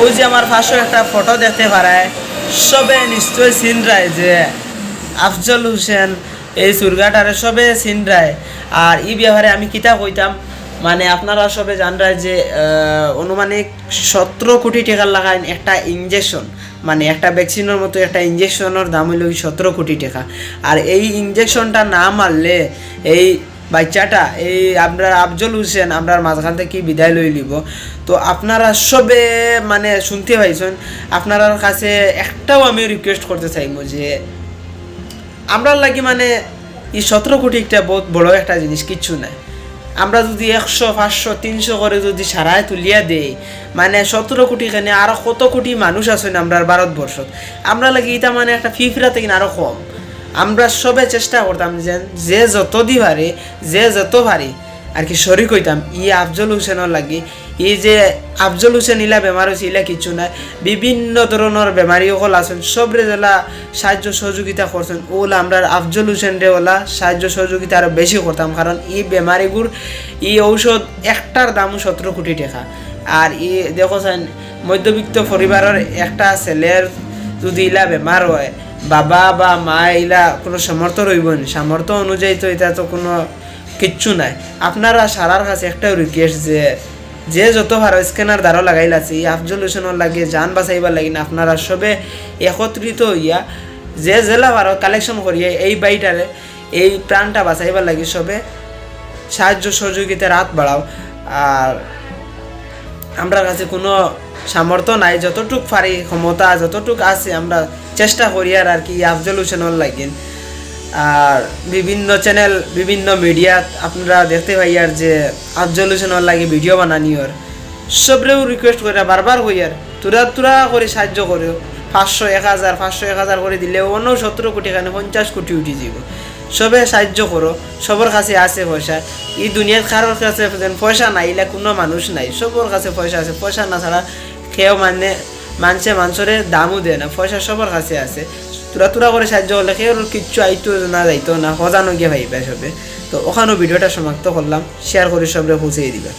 ওই যে আমার পাশে একটা ফটো দেখতে পারায় সবে নিশ্চয়ই চিনরায় যে আফজল হোসেন এই সুরগাটারে সবে চিনরায়। আর এই ব্যাপারে আমি কিতা কইতাম, মানে আপনারা সবে জানরায় যে অনুমানিক 17 কোটি টাকার লাগায় একটা ইঞ্জেকশন, মানে একটা ভ্যাকসিনের মতো একটা ইঞ্জেকশনের দাম হইল 17 কোটি টাকা। আর এই ইঞ্জেকশনটা না মারলে এই বাচ্চাটা এই আপনার আফজল হোসেন আপনার মাঝখান থেকে বিদায় লই লিব। তো আপনারা সবে মানে শুনতে পাইছেন, আপনার কাছে একটাও আমি রিকোয়েস্ট করতে চাইব যে আমরা লাগি মানে এই 17 কোটিটা বহুত বড় একটা জিনিস, কিচ্ছু নাই। আমরা যদি 100, 500, 300 করে যদি সারায় তুলিয়া দেই, মানে 17 কোটি খানে আরও কত কোটি মানুষ আছেন আমরা ভারতবর্ষত, আমরা লাগি এটা মানে একটা ফিফরা থেকে আরও কম। আমরা সবে চেষ্টা করতাম যে যত দি পারে, যে যত পারি আর কি শরিক হইতাম ই আফজল হোসেনের লাগি। এই যে আফজল হোসেন ইলা বেমার হয়েছে ইলা কিছু নাই, বিভিন্ন ধরনের বেমারি সকল আছেন, সবরে যেলা সাহায্য সহযোগিতা করছেন ওলা আমরা আফজল হোসেন রে ওলা সাহায্য সহযোগিতা আরও বেশি করতাম। কারণ এই বেমারিগুর এই ঔষধ একটার দাম 17 কোটি টাকা। আর ই দেখো মধ্যবিত্ত পরিবারের একটা ছেলের যদি ইলা বেমার হয়, বাবা বা মা ইলা কোনো সামর্থ্য রইব না, সামর্থ্য অনুযায়ী তো এটা তো কোনো কিচ্ছু নাই। আপনারা সারার কাছে একটাও রিকোয়েস্ট যে যত ভালো স্ক্যানার দ্বারা লাগাইল আছে এই আফজল হোসেনের লাগে যান বাঁচাইবার লাগি না, আপনারা সবে একত্রিত হইয়া যে জেলা ভারত কালেকশন করিয়া এই বাড়িটারে এই প্রাণটা বাঁচাইবার লাগি সবে সাহায্য সহযোগিতার হাত বাড়াও। আর আমরা কাছে কোনো সামর্থ্য নাই, যতটুক পারি ক্ষমতা যতটুক আছে আমরা চেষ্টা করি আর কি আফজল হোসেনের লাগিন। আর বিভিন্ন চ্যানেল বিভিন্ন মিডিয়াত আপনারা দেখতে পাই আর যে আফজল হোসেনের লাগে ভিডিও বানানিওর সবরেও রিকোয়েস্ট করে বারবার হই আর তুরা করে সাহায্য করে 500, 1000, 500, 1000 করে দিলে অন্য 17 কোটি এখানে 50 কোটি উঠি যাব। সবে সাহায্য করো, সবার কাছে আছে পয়সা। এই দুনিয়ার কারোর কাছে পয়সা নাই এলা কোনো মানুষ নাই, সবার কাছে পয়সা আছে। পয়সা না ছাড়া কেউ মানুষের দামও দেয় না, পয়সা সবার কাছে আছে। তুরা করে সাহায্য করলে কেউ কিচ্ছু আইতো না যাইতো না, হজানো গিয়ে ভাইবা সবে। তো ওখানেও ভিডিওটা সমাপ্ত করলাম, শেয়ার করে সবরে পৌঁছে দিবা।